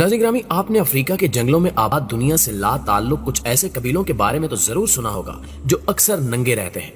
नाज़रीन ग्रामी, आपने अफ्रीका के जंगलों में आबाद दुनिया से ला ताल्लुक कुछ ऐसे कबीलों के बारे में तो जरूर सुना होगा जो अक्सर नंगे रहते हैं,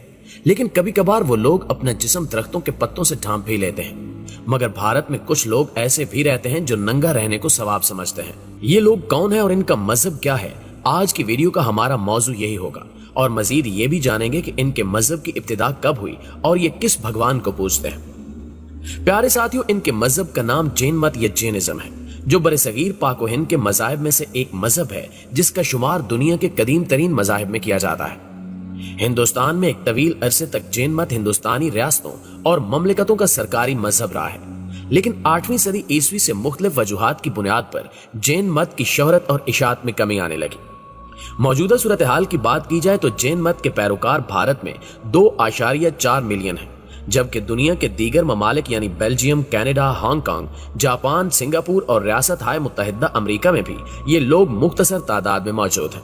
लेकिन कभी कभार वो लोग अपना जिस्म दरख्तों के पत्तों से ढांप भी लेते हैं। मगर भारत में कुछ लोग ऐसे भी रहते हैं जो नंगा रहने को सवाब समझते हैं। ये लोग कौन है और इनका मजहब क्या है, आज की वीडियो का हमारा मौजू यही होगा। और मजीद ये भी जानेंगे कि इनके मजहब की इब्तिदा कब हुई और ये किस भगवान को पूजते हैं। प्यारे साथियों, इनके मजहब का नाम जैन मत या जैनिज्म है, जो बरसगीर पाक व हिंद के मज़ाहिब में से एक मजहब है जिसका शुमार दुनिया के कदीम तरीन मज़ाहिब में किया जाता है। हिंदुस्तान में एक तवील अरसे तक जैन मत हिंदुस्तानी रियासतों और ममलिकतों का सरकारी मजहब रहा है, लेकिन 8वीं सदी ईस्वी से मुख्तलिफ वजूहात की बुनियाद पर जैन मत की शोहरत और इशाअत में कमी आने लगी। मौजूदा सूरत हाल की बात की जाए तो जैन मत के पैरोकार भारत में 2.4 मिलियन है, जबकि दुनिया के दीगर ममालिक यानी Belgium, Canada, Hong Kong, Japan, Singapore और रियासत हाय मुत्तहिदा अमेरिका में भी ये लोग मुख्तसर तादाद में मौजूद हैं।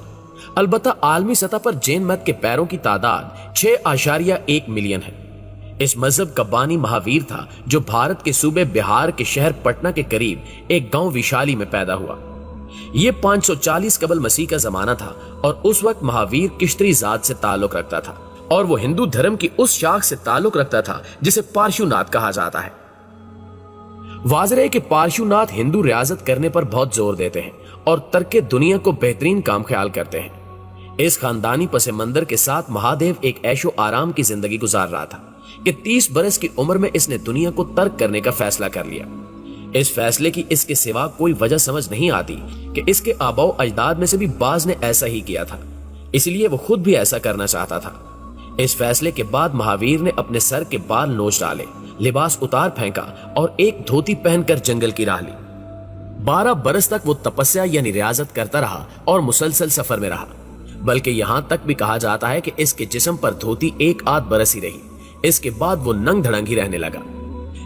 अलबत्ता आलमी सतह पर जैन मत के पैरों की तादाद 6.1 मिलियन है। इस मजहब का बानी महावीर था, जो भारत के सूबे बिहार के शहर पटना के करीब एक गांव विशाली में पैदा हुआ। ये 540 कबल मसीह का जमाना था और उस वक्त महावीर किश्तरी जात से ताल्लुक रखता था और वो हिंदू धर्म की उस शाख से ताल्लुक रखता था जिसे पार्श्वनाथ कहा जाता है। वाज़ेह है कि पार्श्वनाथ हिंदू रियाजत करने पर बहुत जोर देते हैं और तर्के दुनिया को बेहतरीन काम ख्याल करते हैं। इस खानदानी पसे मंदर के साथ महादेव एक ऐशो आराम की जिंदगी गुजार रहा था कि 30 बरस की उम्र में इसने दुनिया को तर्क करने का फैसला कर लिया। इस फैसले की इसके सिवा कोई वजह समझ नहीं आती कि इसके आबाओ अजदाद में से भी बाज ने ऐसा ही किया था, इसलिए वो खुद भी ऐसा करना चाहता था। इस फैसले के बाद महावीर ने अपने सर के बाल नोच डाले, लिबास उतार फेंका और एक धोती पहनकर जंगल की राह ली। 12 बरस तक वो तपस्या यानी रियाजत करता रहा और मुसलसल सफर में रहा, बल्कि यहाँ तक भी कहा जाता है कि इसके जिस्म पर धोती 1 बरस ही रही। इसके बाद वो नंग धड़ंग ही रहने लगा।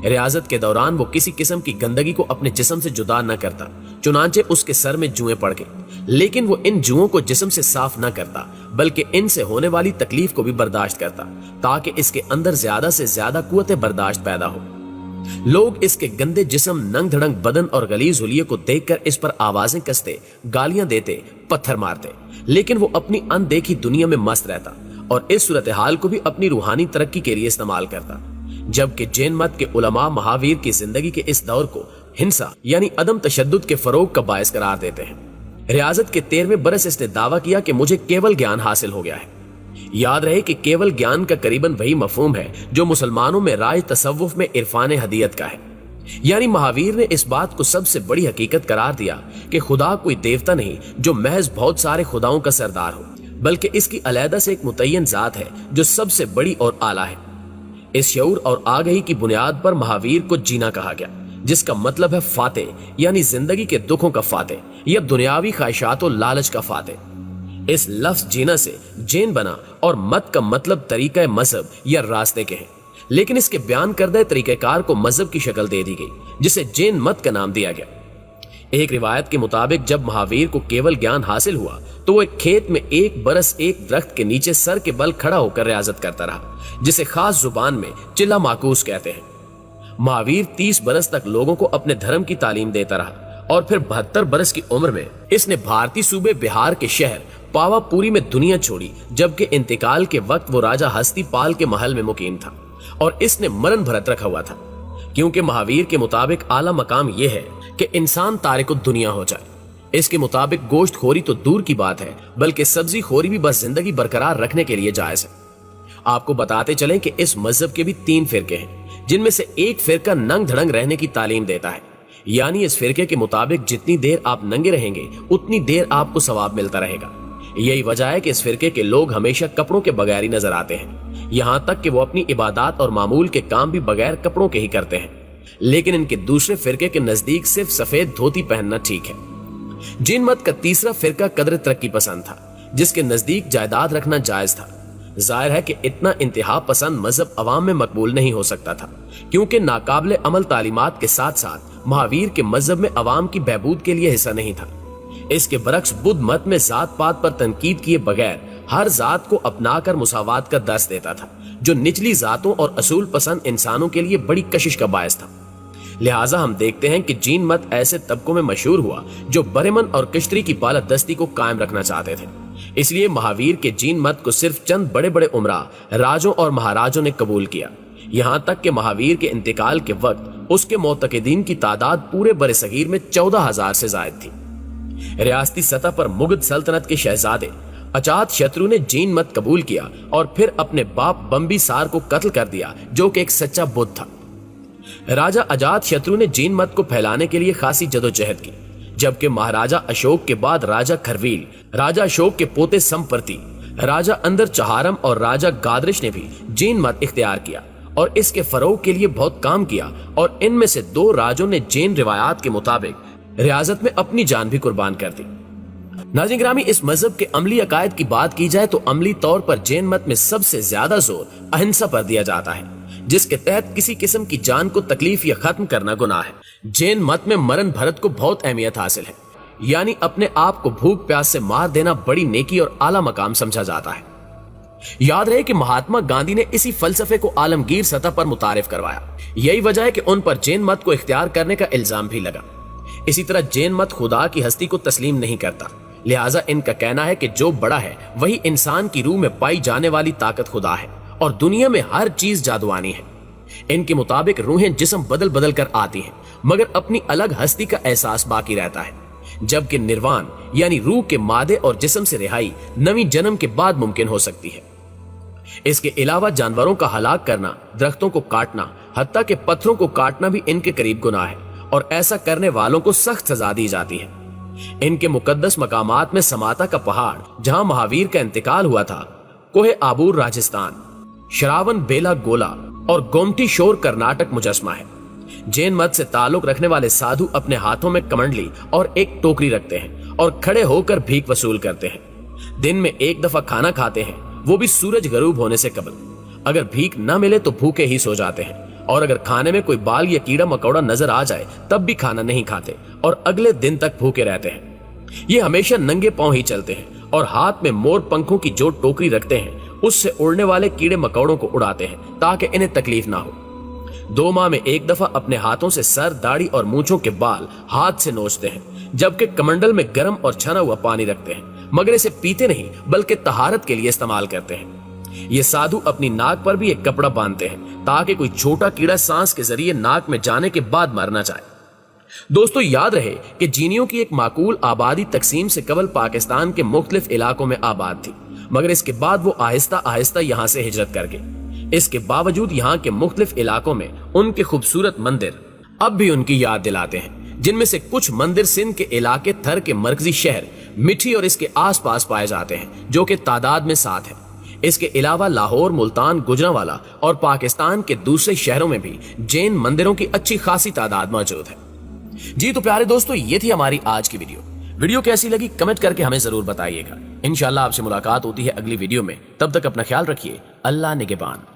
रियाजत के दौरान वो किसी किस्म की गंदगी को अपने जिस्म से जुदा न करता, चुनांचे उसके सर में जुएं पड़ गए, लेकिन वो इन जुओं को जिस्म से साफ न करता, बल्कि इनसे होने वाली तकलीफ को भी बर्दाश्त करता, ताकि इसके अंदर ज्यादा से ज्यादा कुव्वत बर्दाश्त पैदा हो। लोग इसके गंदे जिस्म, नंग धड़ंग बदन और गलीज हुलिये को देखकर इस पर आवाजें कसते, गालियां देते, पत्थर मारते, लेकिन वो अपनी अनदेखी दुनिया में मस्त रहता और इस सूरत हाल को भी अपनी रूहानी तरक्की के लिए इस्तेमाल करता। जबकि जैन मत के उलमा महावीर की जिंदगी के इस दौर को हिंसा यानी अदम तशद्दुद के फरोग का बायस करार देते हैं। रियाजत के 13वें बरस इसने दावा किया कि मुझे केवल ज्ञान हासिल हो गया है। याद रहे कि केवल ज्ञान का करीबन वही मफहूम है जो मुसलमानों में राय तसव्वुफ में इरफान हदीयत का है। यानी महावीर ने इस बात को सबसे बड़ी हकीकत करार दिया कि खुदा कोई देवता नहीं जो महज बहुत सारे खुदाओं का सरदार हो, बल्कि इसकी अलहदा से एक मुतय्यन जात है जो सबसे बड़ी और आला है। इस शऊर और आगही की बुनियाद पर महावीर को जीना कहा गया, जिसका मतलब है फाते, यानी जिंदगी के दुखों का फाते या दुनियावी ख्वाहिशात और लालच का फाते। इस लफ्ज जीना से जैन बना और मत का मतलब तरीका मजहब या रास्ते के हैं, लेकिन इसके बयान करदे तरीकेकार को मजहब की शक्ल दे दी गई, जिसे जैन मत का नाम दिया गया। एक रिवायत के मुताबिक जब महावीर को केवल ज्ञान हासिल हुआ तो वो एक खेत में 1 बरस एक दरख्त के नीचे सर के बल खड़ा होकर रियाजत करता रहा, जिसे खास जुबान में चिल्ला माकूस कहते हैं। महावीर 30 बरस तक लोगों को अपने धर्म की तालीम देता रहा और फिर 72 बरस की उम्र में इसने भारतीय सूबे बिहार के शहर पावापुरी में दुनिया छोड़ी, जबकि इंतकाल के वक्त वो राजा हस्तिपाल के महल में मुकीम था और इसने मरण भरत रखा हुआ था, क्योंकि महावीर के मुताबिक आला मकाम यह है कि इंसान तारिकुद दुनिया हो जाए। इसके मुताबिक गोश्त खोरी तो दूर की बात है, बल्कि सब्जी खोरी भी बस जिंदगी बरकरार रखने के लिए जायज है। आपको बताते चलें कि इस मजहब के भी 3 फिरके हैं, जिनमें से एक फिरका नंग धड़ंग रहने की तालीम देता है। यानी इस फिरके के मुताबिक जितनी देर आप नंगे रहेंगे उतनी देर आपको सवाब मिलता रहेगा। यही वजह है कि इस फिरके के लोग हमेशा कपड़ों के बगैर ही नजर आते हैं, यहाँ तक कि वो अपनी इबादत और मामूल के काम भी बगैर कपड़ों के ही करते हैं। लेकिन इनके दूसरे फिरके के नजदीक सिर्फ सफेद धोती पहनना ठीक है। जैन मत का तीसरा फिरका कदर तरक्की पसंद था, जिसके नजदीक जायदाद रखना जायज था। जाहिर है कि इतना इंतहा पसंद मजहब अवाम में मकबूल नहीं हो सकता था, क्योंकि नाकाबिले अमल तालीमात के साथ साथ महावीर के मजहब में अवाम की बहबूद के लिए हिस्सा नहीं था। इसके बरक्स बुद्ध मत में जात पात पर तनकीद किए बगैर हर जात को अपनाकर मुसावात का दर्स देता था, जो निचली जातों और असूल पसंद इंसानों के लिए बड़ी कशिश का बायस था। लिहाजा हम देखते हैं कि जीन मत ऐसे तबकों में मशहूर हुआ जो बरेमन और कश्तरी की बालादस्ती को कायम रखना चाहते थे। इसलिए महावीर के जीन मत को सिर्फ चंद बड़े बड़े उमरा, राजों और महाराजों ने कबूल किया। यहाँ तक कि महावीर के इंतकाल के वक्त उसके मोतकदीन की तादाद पूरे बरे सगीर में 14,000 से जायद थी। रियासती सतह पर मुगध सल्तनत के शहजादे अजात शत्रु ने जीन मत कबूल किया और फिर अपने बाप बम्बिसार को कत्ल कर दिया, जो कि एक सच्चा बुद्ध था। राजा अजात शत्रु ने जीन मत को फैलाने के लिए खासी जदोजहद की, जबकि महाराजा अशोक के बाद राजा खरवील, राजा अशोक के पोते संपर्ति, राजा अंदर चहारम और राजा गादरिश ने भी जीन मत इख्तियार किया और इसके फरोग के लिए बहुत काम किया। और इनमें से 2 राजों ने जैन रिवायात के मुताबिक रियासत में अपनी जान भी कुर्बान कर दी। नाज़रीन गिरामी, इस मजहब के अमली अकायद की बात की जाए तो अमली तौर पर जैन मत में सबसे ज्यादा जोर अहिंसा पर दिया जाता है, जिसके तहत किसी किस्म की जान को तकलीफ या खत्म करना गुनाह है। जैन मत में मरण भरत को बहुत अहमियत हासिल है, यानी अपने आप को भूख प्यास से मार देना बड़ी नेकी और आला मकाम समझा जाता है। याद रहे कि महात्मा गांधी ने इसी फलसफे को आलमगीर सतह पर मुतारिफ करवाया। यही वजह है कि उन पर जैन मत को इख्तियार करने का इल्जाम भी लगा। इसी तरह जैन मत खुदा की हस्ती को तस्लीम नहीं करता, लिहाजा इनका कहना है कि जो बड़ा है वही इंसान की रूह में पाई जाने वाली ताकत खुदा है और दुनिया में हर चीज जादुआनी है। इनके मुताबिक रूहें जिस्म बदल बदल कर आती हैं, मगर अपनी अलग हस्ती का एहसास बाकी रहता है, जबकि निर्वाण यानी रूह के मादे और जिस्म से रिहाई नवी जन्म के बाद मुमकिन हो सकती है। इसके अलावा जानवरों का हलाक करना, दरख्तों को काटना, हत्ता के पत्थरों को काटना भी इनके करीब गुनाह है और ऐसा करने वालों को सख्त सजा दी जाती है। इनके मुकद्दस मकामात में समाता का पहाड़ जहां महावीर का इंतकाल हुआ था, कोहे आबूर राजस्थान, श्रावण बेला गोला और गोमती शोर कर्नाटक मुजस्मा है। जैन मत से ताल्लुक रखने वाले साधु अपने हाथों में कमंडली और एक टोकरी रखते हैं और खड़े होकर भीख वसूल करते हैं। दिन में 1 दफा खाना खाते हैं, वो भी सूरज गरूब होने से कबल। अगर भीख न मिले तो भूखे ही सो जाते हैं और अगर खाने में कोई बाल या कीड़ा मकौड़ा नजर आ जाए तब भी खाना नहीं खाते और अगले दिन तक भूखे रहते हैं। ये हमेशा नंगे पांव ही चलते हैं और हाथ में मोर पंखों की जो टोकरी रखते हैं उससे उड़ने वाले कीड़े मकौड़ों को उड़ाते हैं ताकि इन्हें तकलीफ ना हो। 2 माह में 1 दफा अपने हाथों से सर, दाढ़ी और मूंछों के बाल हाथ से नोचते हैं, जबकि कमंडल में गर्म और छना हुआ पानी रखते हैं, मगर इसे पीते नहीं बल्कि तहारत के लिए इस्तेमाल करते हैं। ये साधु अपनी नाक पर भी एक कपड़ा बांधते हैं ताकि कोई छोटा कीड़ा सांस के जरिए नाक में जाने के बाद मर न जाए। दोस्तों, याद रहे कि जीनियों की एक माकूल आबादी तकसीम से कबल पाकिस्तान के मुख्तलिफ इलाकों में आबाद थी, मगर इसके बाद वो आहिस्ता आहिस्ता यहाँ से हिजरत कर गए। इसके बावजूद यहाँ के मुख्तलिफ इलाकों में उनके खूबसूरत मंदिर अब भी उनकी याद दिलाते हैं, जिनमें से कुछ मंदिर सिंध के इलाके थर के मरकजी शहर मिठी और इसके आसपास पाए जाते हैं, जो कि तादाद में 7 है। इसके अलावा लाहौर, मुल्तान, गुजरांवाला और पाकिस्तान के दूसरे शहरों में भी जैन मंदिरों की अच्छी खासी तादाद मौजूद है। जी तो प्यारे दोस्तों, ये थी हमारी आज की वीडियो कैसी लगी कमेंट करके हमें जरूर बताइएगा। इंशाल्लाह आपसे मुलाकात होती है अगली वीडियो में। तब तक अपना ख्याल रखिए। अल्लाह निगहबान।